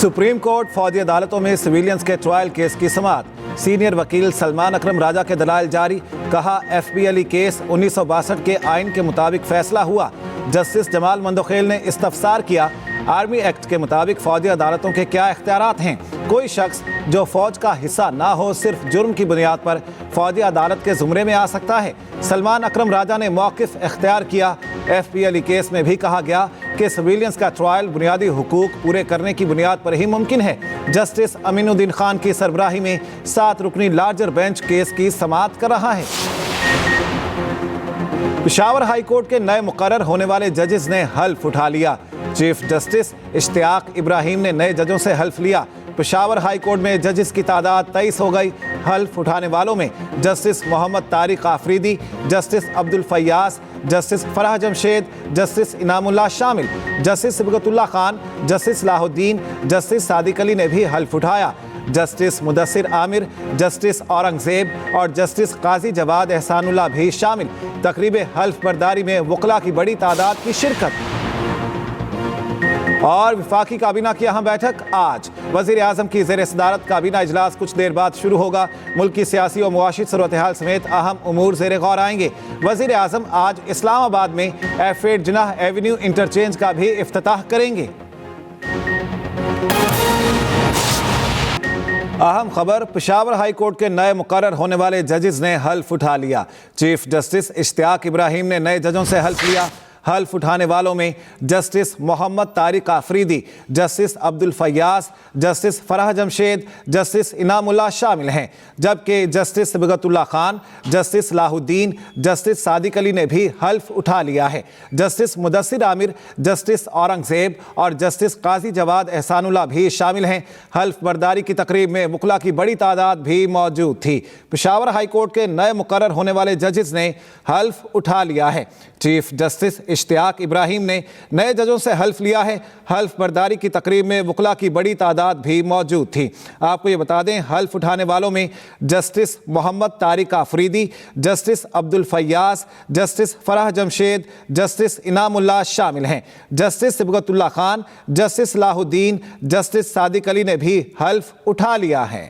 Supreme court फौजी अदालतों में सिविलियंस के ट्रायल केस की समाअत। सीनियर वकील सलमान अकरम राजा के दलाइल जारी। कहा FPLE केस 1962 के आइन के मुताबिक फैसला हुआ। जस्टिस जमाल मंदोखेल ने इस्तफसार किया, आर्मी एक्ट के मुताबिक फौजी अदालतों के क्या इख्तियारात हैं। कोई शख्स जो फौज का हिस्सा ना हो सिर्फ जुर्म की बुनियाद पर फौजी अदालत के जुमरे में आ सकता है। सलमान अकरम राजा ने मौक़िफ़ इख्तियार किया। FPLE केस में भी कहा गया कि सिविलियंस का ट्रायल बुनियादी हुकूक पूरे करने की बुनियाद पर ही मुमकिन है। जस्टिस अमीनुद्दीन खान की सरबराही में 7 रुकनी लार्जर बेंच केस की समाअत कर रहा है। पेशावर हाई कोर्ट के नए मुकर्रर होने वाले जजेस ने हल्फ उठा लिया। चीफ जस्टिस इश्तियाक इब्राहिम ने नए जजों से हल्फ लिया। पेशावर हाई कोर्ट में जजेस की तादाद 23 हो गई। हल्फ उठाने वालों में justice Mohammad Tariq Afridi, justice Abdul Faiyaz, justice Farah Jamshed, justice Inamullah शामिल। Justice Sibghatullah Khan, justice Salahuddin, justice Sadiq Ali ने भी हल्फ उठाया। जस्टिस मुदस्सिर आमिर, जस्टिस औरंगजेब और जस्टिस काजी जवाद एहसानुल्लाह भी शामिल। तकरीब हल्फ बर्दारी में वकला की बड़ी तादाद की शिरकत। और वफाकी काबीना की अहम बैठक आज। वज़ीर आज़म की ज़ेर सदारत काबीना इजलास कुछ देर बाद शुरू होगा। मुल्क की सियासी और मुआशी सूरत हाल समेत अहम उमूर ज़ेर गौर आएंगे। वज़ीर आज़म आज इस्लामाबाद में एफ8 जिनाह एवेन्यू इंटरचेंज का भी इफ्तिताह करेंगे। अहम खबर, पेशावर हाई कोर्ट के नए मुकर्रर होने वाले जजेस ने हल्फ उठा लिया। चीफ जस्टिस इश्तियाक इब्राहिम ने नए जजों से हल्फ लिया। हल्फ उठाने वालों में justice Mohammad Tariq Afridi, justice Abdul Faiyaz, justice Farah Jamshed, justice Inamullah शामिल हैं। जबकि justice Sibghatullah Khan, justice Salahuddin, justice Sadiq Ali ने भी हल्फ उठा लिया है। जस्टिस मुदस्सिर आमिर, जस्टिस औरंगजेब और जस्टिस काजी जवाद एहसानुल्लाह भी शामिल हैं। हल्फ बर्दारी की तकरीब में वकला की बड़ी तादाद भी मौजूद थी। पेशावर हाई कोर्ट के नए मुकर्रर होने वाले जजेस ने हल्फ उठा लिया है। चीफ जस्टिस इश्तियाक इब्राहिम ने नए जजों से हल्फ लिया है। हल्फ बर्दारी की तकरीब में वकला की बड़ी तादाद भी मौजूद थी। आपको ये बता दें, हल्फ उठाने वालों में justice Mohammad Tariq Afridi, justice Abdul Faiyaz, justice Farah Jamshed, justice Inamullah शामिल हैं। Justice Sibghatullah Khan, justice Salahuddin, justice Sadiq Ali ने भी हल्फ उठा लिया है।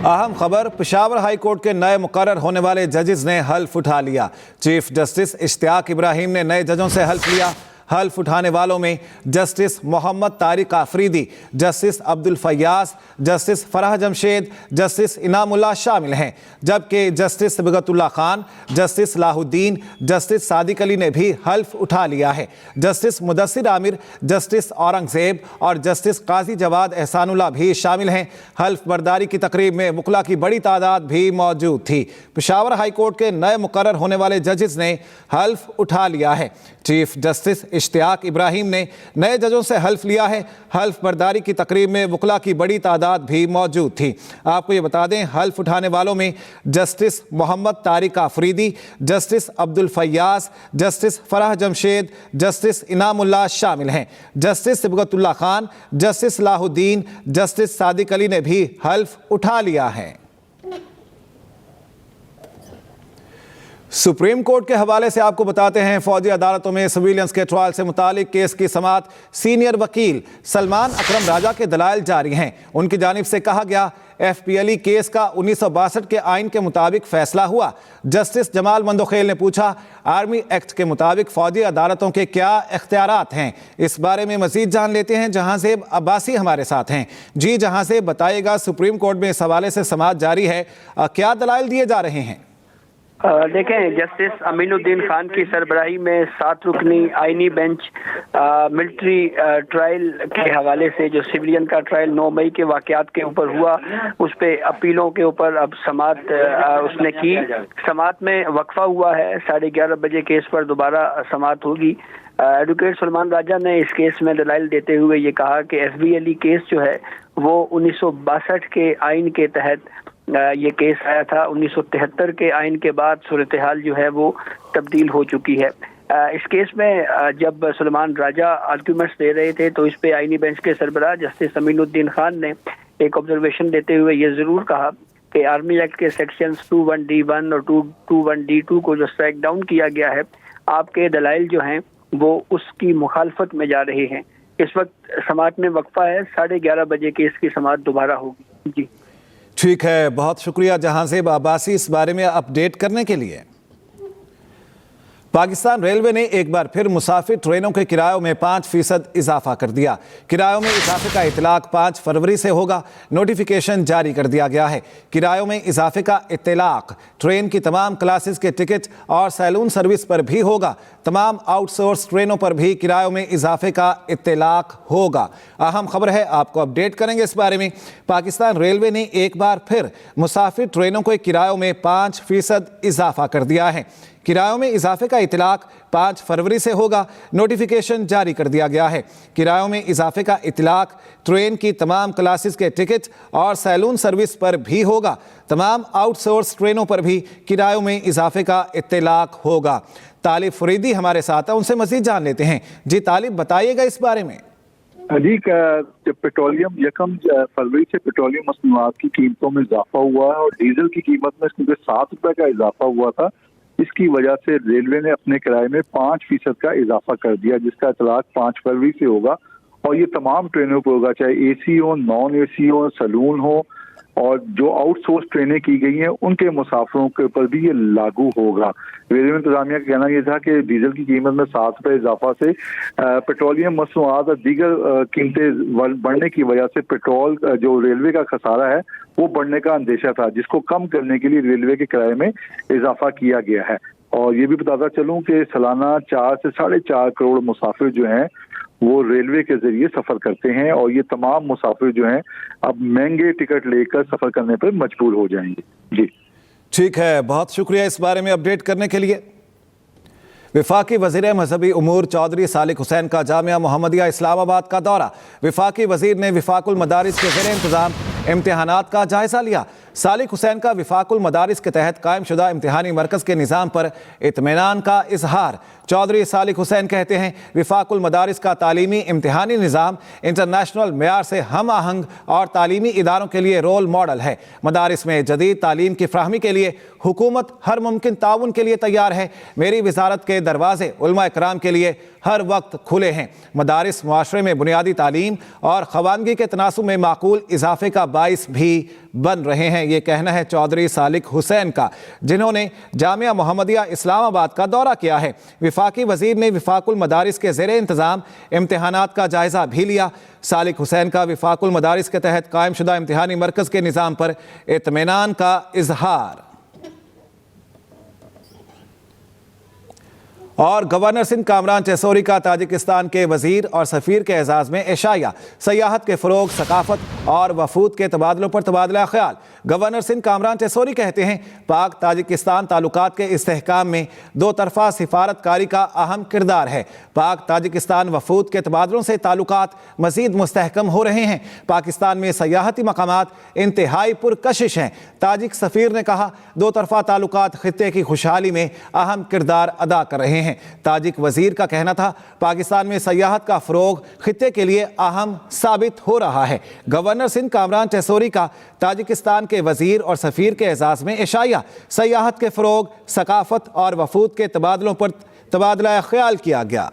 अहम खबर, पेशावर हाई कोर्ट के नए मुकर्रर होने वाले जजेस ने हल्फ उठा लिया। चीफ जस्टिस इश्तियाक इब्राहिम ने नए जजों से हल्फ लिया। हल्फ उठाने वालों में justice Mohammad Tariq Afridi, justice Abdul Faiyaz, justice Farah Jamshed, justice Inamullah शामिल हैं। जबकि justice Sibghatullah Khan, justice Salahuddin, justice Sadiq Ali ने भी हल्फ उठा लिया है। जस्टिस मुदस्सिर आमिर, जस्टिस औरंगजेब और जस्टिस काजी जवाद एहसानुल्लाह भी शामिल हैं। हल्फ बर्दारी की तकरीब में वकला की बड़ी तादाद भी मौजूद थी। पेशावर हाई कोर्ट के नए मुकर्रर होने वाले जजेस ने हल्फ उठा लिया है। चीफ जस्टिस इश्तियाक इब्राहिम ने नए जजों से हल्फ लिया है। हल्फ बर्दारी की तकरीब में वकला की बड़ी तादाद भी मौजूद थी। आपको ये बता दें, हल्फ उठाने वालों में justice Mohammad Tariq Afridi, justice Abdul Faiyaz, justice Farah Jamshed, justice Inamullah शामिल हैं। Justice Sibghatullah Khan, justice Salahuddin, justice Sadiq Ali ने भी हल्फ उठा लिया है। सुप्रीम कोर्ट के हवाले से आपको बताते हैं, फौजी अदालतों में सिविलियंस के ट्रायल से मुतालिक केस की समाअत। सीनियर वकील सलमान अकरम राजा के दलाइल जारी हैं। उनकी जानिब से कहा गया, FPLE केस का 1962 के आइन के मुताबिक फैसला हुआ। जस्टिस जमाल मंदोखेल ने पूछा, आर्मी एक्ट के मुताबिक फौजी अदालतों के क्या इख्तियारात हैं। इस बारे में मजीद जान लेते हैं। जहांज़ेब अब्बासी हमारे साथ हैं। जी जहांज़ेब, बताइएगा, सुप्रीम कोर्ट में इस हवाले से समाअत जारी है, क्या दलाइल दिए जा रहे हैं? देखें, जस्टिस अमीनुद्दीन खान की सरबराही में 7 रुकनी आईनी बेंच मिलिट्री ट्रायल के हवाले से जो सिविलियन का ट्रायल 9 मई के वाक़यात के ऊपर हुआ, उस पे अपीलों के ऊपर अब समाअत उसने की। समाअत में वक्फा हुआ है। 11:30 बजे केस पर दोबारा समाअत होगी। एडवोकेट सलमान राजा ने इस केस में दलाइल देते हुए ये कहा कि FPLE केस जो है वो 1962 के आइन के तहत ये केस आया था। 1973 के आइन के बाद सूरत हाल जो है वो तब्दील हो चुकी है। इस केस में जब सलमान राजा आर्ग्यूमेंट्स दे रहे थे तो इस पे आईनी बेंच के सरबराह जस्टिस अमीनुद्दीन खान ने एक ऑब्जर्वेशन देते हुए ये ज़रूर कहा कि आर्मी एक्ट के सेक्शंस 21D1 और 21D2 को जो स्ट्राइक डाउन किया गया है, आपके दलाइल जो हैं वो उसकी मुखालफत में जा रहे हैं। इस वक्त समाअत में वक्फा है, 11:30 बजे के इसकी समाअत दोबारा होगी। जी ठीक है, बहुत शुक्रिया जहांजेब अब्बासी इस बारे में अपडेट करने के लिए। पाकिस्तान रेलवे ने एक बार फिर मुसाफिर ट्रेनों के किरायों में 5% इजाफा कर दिया। किरायों में इजाफे का इतलाक 5 फरवरी से होगा। नोटिफिकेशन जारी कर दिया गया है। किरायों में इजाफे का इतलाक ट्रेन की तमाम क्लासेस के टिकट और सैलून सर्विस पर भी होगा। तमाम आउटसोर्स ट्रेनों पर भी किरायों में इजाफे का इतलाक होगा। अहम खबर है, आपको अपडेट करेंगे इस बारे में। पाकिस्तान रेलवे ने एक बार फिर मुसाफिर ट्रेनों के किरायों में 5% इजाफा कर दिया है। किरायों में इजाफे का इतलाक 5 फरवरी से होगा। नोटिफिकेशन जारी कर दिया गया है। किरायों में इजाफे का इतलाक ट्रेन की तमाम क्लासेस के टिकट और सैलून सर्विस पर भी होगा। तमाम आउटसोर्स ट्रेनों पर भी किरायों में इजाफे का इतलाक होगा। तालिब फरीदी हमारे साथ है, उनसे मजीद जान लेते हैं। जी तालिब, बताइएगा इस बारे में। जी, जब पेट्रोलियम 1 फरवरी से पेट्रोलियम मसनूआत की कीमतों में इजाफा हुआ है और डीजल की कीमत में क्योंकि 7 रुपए का इजाफा हुआ था, इसकी वजह से रेलवे ने अपने किराए में 5% का इजाफा कर दिया, जिसका इतलाक 5 फरवरी से होगा। और ये तमाम ट्रेनों पर होगा, चाहे एसी हो, नॉन एसी हो, सलून हो, और जो आउटसोर्स ट्रेनें की गई हैं उनके मुसाफिरों के ऊपर भी ये लागू होगा। रेलवे इंतजामिया का कहना यह था कि डीजल की कीमत में 7 रुपए इजाफा से पेट्रोलियम मसनूआत और दीगर कीमतें बढ़ने की वजह से पेट्रोल जो रेलवे का खसारा है वो बढ़ने का अंदेशा था, जिसको कम करने के लिए रेलवे के किराए में इजाफा किया गया है। और ये भी बताता चलूं कि सालाना 4 से 4.5 करोड़ मुसाफिर जो हैं वो रेलवे के जरिए सफर करते हैं, और ये तमाम मुसाफिर जो हैं अब महंगे टिकट लेकर सफर करने पर मजबूर हो जाएंगे। जी ठीक है, बहुत शुक्रिया इस बारे में अपडेट करने के लिए। विफाकी वज़ीर मजहबी उमूर चौधरी सालिक हुसैन का जामिया मोहम्मदिया इस्लामाबाद का दौरा। विफाकी वज़ीर ने विफाकुल मदारिस के ज़ेर इंतज़ाम इम्तिहानात का जायज़ा लिया। सालिक हुसैन का विफाकुल मदारिस के तहत कायम शुदा इम्तिहानी मरकज़ के निज़ाम पर इत्मीनान का इजहार। चौधरी सालिक हुसैन कहते हैं, विफाकुल मदारिस का तालीमी इम्तिहानी निज़ाम इंटरनेशनल मेयार से हम आहंग और तालीमी इदारों के लिए रोल मॉडल है। मदारिस में जदीद तालीम की फ्राहमी के लिए हुकूमत हर मुमकिन ताउन के लिए तैयार है। मेरी वजारत के दरवाजे उलमा इकराम के लिए हर वक्त खुले हैं। मदारिस मुआशरे में बुनियादी तालीम और खवानगी के तनासुब में माकूल इजाफे का बाइस भी बन रहे हैं। ये कहना है चौधरी सालिक हुसैन का, जिन्होंने जामिया मोहम्मदिया इस्लामाबाद का दौरा किया है। विफाकी वज़ीर ने विफाकुल मदारिस के ज़ेर इंतज़ाम इम्तिहानात का जायज़ा भी लिया। सालिक हुसैन का विफाकुल मदारिस के तहत कायम शुदा इम्तिहानी मरकज़ के निज़ाम पर इत्मीनान का इजहार। और गवर्नर सिंध कामरान चेसोरी का ताजिकिस्तान के वजीर और सफ़ीर के एजाज़ में एशाया। सयाहत के फ़रोग, सकाफ़त और वफूद के तबादलों पर तबादला ख्याल। गवर्नर सिंध कामरान चेसोरी कहते हैं, पाक ताजिकिस्तान ताल्लुकात के इस्तेहकाम में दो तरफ़ा सिफारतकारी का अहम किरदार है। पाक ताजिकिस्तान वफूद के तबादलों से ताल्लुकात मज़ीद मुस्तहकम हो रहे हैं। पाकिस्तान में सयाहती मकामात इंतहाई पुरकशिश हैं। ताजिक सफ़ीर ने कहा, दो तरफ़ा ताल्लुकात खित्ते की खुशहाली में अहम किरदार अदा कर रहे हैं। ताजिक वजीर का कहना था, पाकिस्तान में सयाहत का फरोग खित्ते के लिए अहम साबित हो रहा है। गवर्नर सिंध कामरान चेसोरी का ताजिकिस्तान के वजीर और सफ़ीर के एजाज़ में एशाया। सयाहत के फरोग, सकाफत और वफूद के तबादलों पर तबादला ख्याल किया गया।